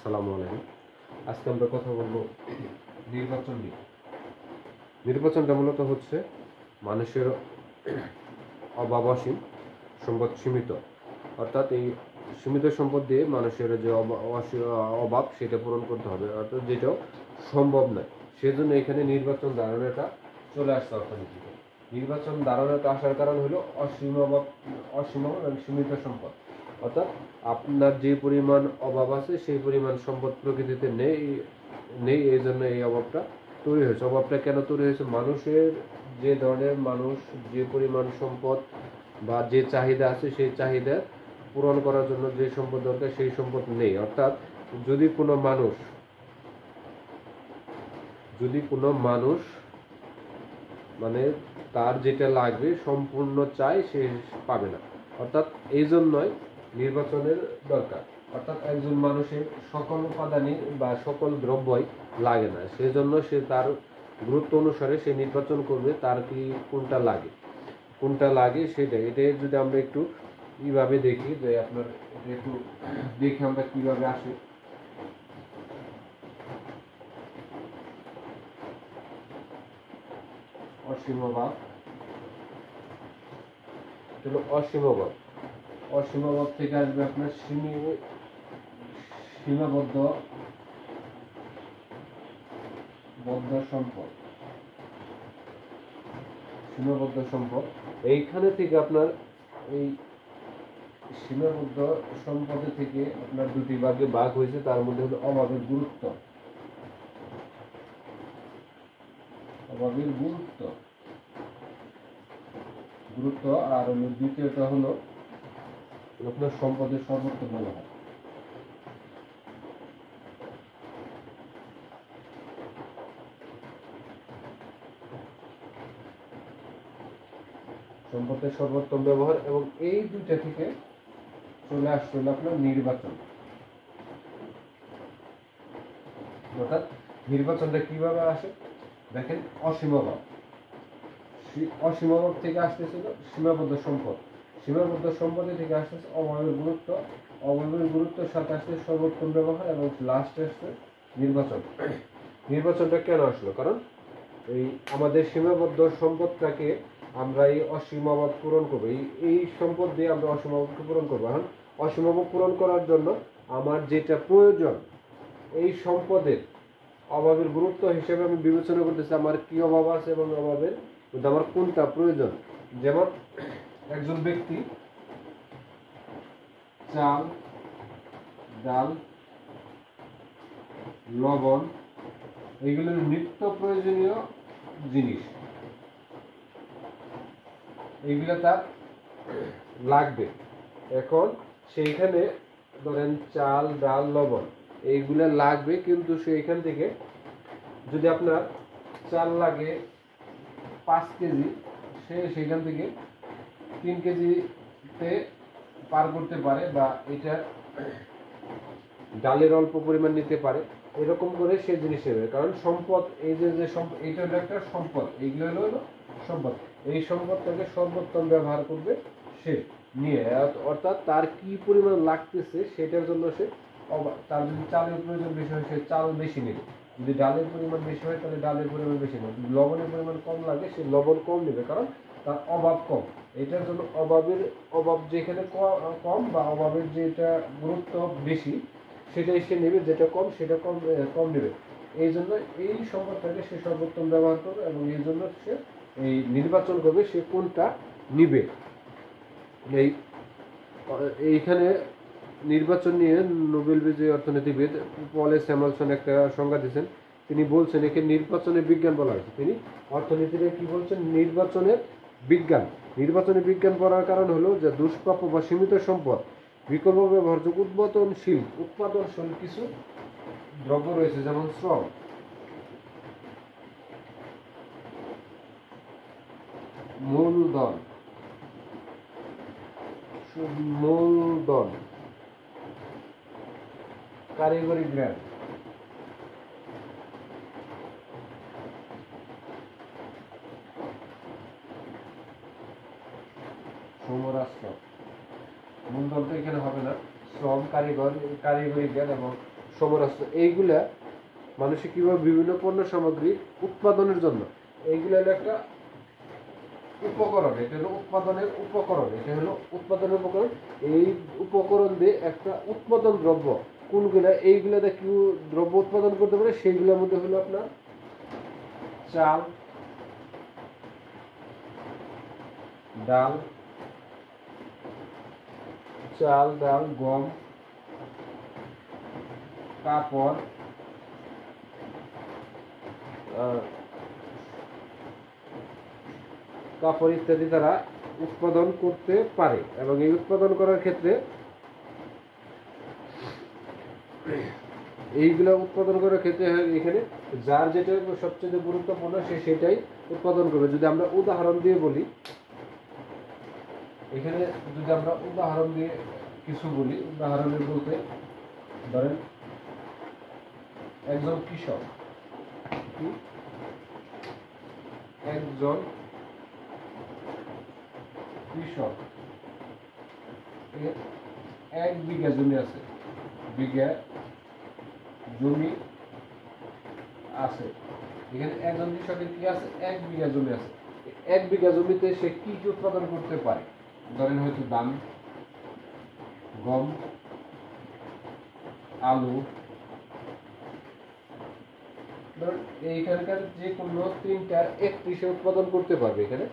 আসসালামু আলাইকুম। আজকে আমরা কথা বলবো নির্বাচন নিয়ে। নির্বাচনটা মূলত হচ্ছে মানুষের অভাব অসীম, সম্পদ সীমিত। অর্থাৎ এই সীমিত সম্পদ দিয়ে মানুষের যে অভাব সেটা পূরণ করতে হবে, অর্থাৎ যেটাও সম্ভব নয়। সেজন্য এখানে নির্বাচন ধারণাটা চলে আসছে অর্থনীতিতে। নির্বাচন ধারণাটা আসার কারণ হলো অসীম এবং সীমিত সম্পদ। অর্থাৎ আপনার যে পরিমাণ অভাব আছে সেই পরিমাণ সম্পদ প্রকৃতিতে নেই এই জন্য এই অভাবটা তৈরি হয়েছে। অভাবটা কেন তৈরি হয়েছে? মানুষের যে ধরনের মানুষ যে পরিমাণ সম্পদ বা যে চাহিদা আছে সেই চাহিদা পূরণ করার জন্য যে সম্পদ দরকার সেই সম্পদ নেই। অর্থাৎ যদি কোনো মানুষ মানে তার যেটা লাগবে সম্পূর্ণ চাই সে পাবে না। অর্থাৎ এই জন্যই নির্বাচনের দরকার। অর্থাৎ একজন মানুষের সকল উপাদানই বা সকল দ্রব্যই লাগে না, সেজন্য সে তার গুরুত্ব অনুসারে সে নির্বাচন করবে তার কি কোনটা লাগে সেটা। এটাই যদি আমরা একটু কিভাবে দেখি, যে আপনার একটু দেখি আমরা কিভাবে আসি। অসীমভাব থেকে আসবে আপনার সীমাবদ্ধ সম্পদ। এইখানে থেকে আপনার এই সীমাবদ্ধ সম্পদের থেকে আপনার দুটি ভাগে ভাগ হয়েছে। তার মধ্যে হলো অভাবের গুরুত্ব আর দ্বিতীয়টা হলো আপনার সম্পদের সর্বোত্তম ব্যবহার। সম্পদের সর্বোত্তম ব্যবহার, এবং এই দুইটা থেকে চলে আসছে আপনার নির্বাচন। অর্থাৎ নির্বাচনটা কিভাবে আসে দেখেন, অসীমভাব থেকে আসতেছিল সীমাবদ্ধ সম্পদে থেকে আসতেছে অভাবের গুরুত্বের সাথে আসছে সর্বোত্তম ব্যবহার, এবং লাস্টে আসছে নির্বাচন। নির্বাচনটা কেন আসলো? কারণ এই আমাদের সীমাবদ্ধ সম্পদটাকে আমরা এই অসীমভাব পূরণ করবো, এই সম্পদ দিয়ে আমরা অসীমভাবকে পূরণ করবো। এখন অসীমভাব পূরণ করার জন্য আমার যেটা প্রয়োজন, এই সম্পদের অভাবের গুরুত্ব হিসেবে আমি বিবেচনা করতেছি আমার কি অভাব আছে এবং অভাবের মধ্যে আমার কোনটা প্রয়োজন। যেমন একজন ব্যক্তি চাল, ডাল, লবণ এইগুলো নিত্য প্রয়োজনীয় জিনিস, এইগুলো তার লাগবে। এখন সেইখানে ধরেন চাল, ডাল, লবণ এইগুলা লাগবে, কিন্তু সেইখান থেকে যদি আপনার চাল লাগে 5 কেজি, সেইখান থেকে 3 কেজিতে পার করতে পারে, বা এটা ডালের অল্প পরিমাণ নিতে পারে। এরকম করে সে জিনিস নেবে। কারণ সম্পদ, এই যে এইটা হলো একটা সম্পদ, এইগুলো হলো সম্পদ। এই সম্পদটাকে সর্বোত্তম ব্যবহার করবে সে নিয়ে। অর্থাৎ তার কি পরিমাণ লাগতেছে সেটার জন্য সে তার যদি চালের প্রয়োজন বেশি হয় সে চাল বেশি নেবে, যদি ডালের পরিমাণ বেশি হয় তাহলে ডালের পরিমাণ বেশি নেবে, যদি লবণের পরিমাণ কম লাগে সে লবণ কম নেবে, কারণ তার অভাব কম। এটার জন্য অভাব যেখানে কম বা অভাবের যেটা গুরুত্ব বেশি সেটাই সে নেবে, যেটা কম সেটা কম নেবে। এই জন্য এই সম্পদটাকে সে সর্বোত্তম ব্যবহার করবে, এবং এই জন্য সে এই নির্বাচন করবে সে কোনটা নিবে। এইখানে নির্বাচন নিয়ে নোবেল বিজয়ী অর্থনীতিবিদ পল স্যামুয়েলসন একটা সংজ্ঞা দিয়েছেন। তিনি বলছেন একে নির্বাচনের বিজ্ঞান বলা হয়েছে। তিনি অর্থনীতিতে কি বলছেন? নির্বাচনের বিজ্ঞান পড়ার কারণ হলো যে দুষ্প্রাপ্য বা সীমিত সম্পদ বিকল্প ব্যবহারযোগ্য উৎপাদনশীল কিছু দ্রব্য রয়েছে, যেমন শ্রম, মূলধন, কারিগরি জ্ঞান, সমরাস্ত্র। মূলধন তো এখানে হবে না, শ্রম, কারিগরি জ্ঞান এবং সমরাস্ত্র, এইগুলা মানুষের কীভাবে বিভিন্ন পণ্য সামগ্রী উৎপাদনের জন্য, এইগুলো হলো একটা উপকরণ, এটা হলো উৎপাদনের উপকরণ, এটা হলো উৎপাদনের উপকরণ। এই উপকরণ দিয়ে একটা উৎপাদন দ্রব্য কোনগুলা, এইগুলা দিয়ে কি দ্রব্য উৎপাদন করতে পারে, সেইগুলোর মধ্যে হলো আপনার চাল, ডাল, গম, কাপড়, ইত্যাদি তারা উৎপাদন করতে পারে। এবং এই উৎপাদন করার ক্ষেত্রে এইগুলো উৎপাদন করার ক্ষেত্রে এখানে যার যেটা সবচেয়ে গুরুত্বপূর্ণ সে সেটাই উৎপাদন করবে। যদি আমরা উদাহরণ দিয়ে বলি, এখানে যদি আমরা উদাহরণ দিয়ে কিছু বলি, উদাহরণের বলতে ধরেন একজন কৃষক, এক বিঘা জমি আছে, এখানে একজন কৃষকের কি আছে, 1 বিঘা জমি আছে। 1 বিঘা জমিতে সে কি কি উৎপাদন করতে পারে, ধরেন হয়তো ধান, গম, আলু, ধরুন এইখানকার যে কোনো 3টার একটি সে উৎপাদন করতে পারবে। এখানে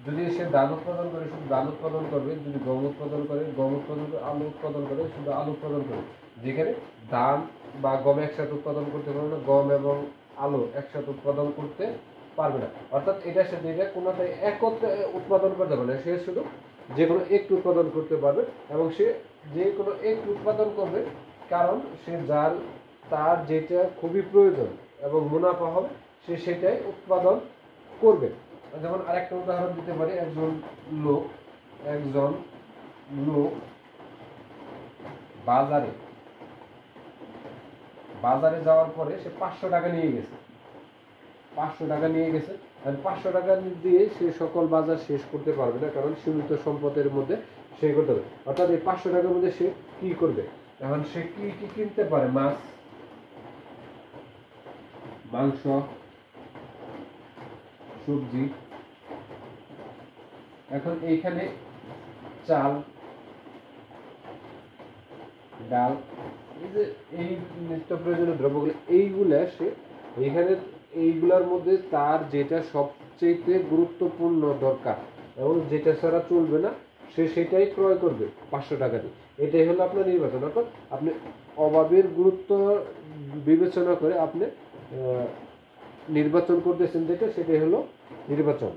যদি সে ধান উৎপাদন করে শুধু ধান উৎপাদন করবে, যদি গম উৎপাদন করে গম উৎপাদন করে, আলু উৎপাদন করে শুধু আলু উৎপাদন করবে। যেখানে ধান বা গম একসাথে উৎপাদন করতে পারবে না, গম এবং আলু একসাথে উৎপাদন করতে পারবে না। অর্থাৎ এটার সাথে এটা কোনোটাই একত্রে উৎপাদন করতে পারবে না, সে শুধু যে কোনো একটু উৎপাদন করতে পারবে। এবং সে যে কোনো একটু উৎপাদন করবে, কারণ সে তার যেটা খুবই প্রয়োজন এবং মুনাফা হবে সে সেটাই উৎপাদন করবে। যেমন আরেকটা উদাহরণ দিতে পারি, একজন লোক বাজারে যাওয়ার পরে সে 500 টাকা নিয়ে গেছে, আর 500 টাকা দিয়ে সে সকল বাজার শেষ করতে পারবে না, কারণ সীমিত সম্পদের মধ্যে সে করতে হবে। অর্থাৎ এই 500 টাকার মধ্যে সে কি করবে, এখন সে কি কি কিনতে পারে, মাছ, মাংস, সবজি। এখন এইখানে চাল, ডাল, এই যে এই নিত্য প্রয়োজনীয় দ্রব্যগুলো, এইগুলার মধ্যে তার যেটা সবচেয়ে গুরুত্বপূর্ণ দরকার এবং যেটা ছাড়া চলবে না, সে সেটাই ক্রয় করবে 500 টাকা দিয়ে। এটাই হলো আপনার নির্বাচন। অর্থাৎ আপনি অভাবের গুরুত্ব বিবেচনা করে আপনি নির্বাচন করতেছেন যেটা, সেটাই হলো নির্বাচন।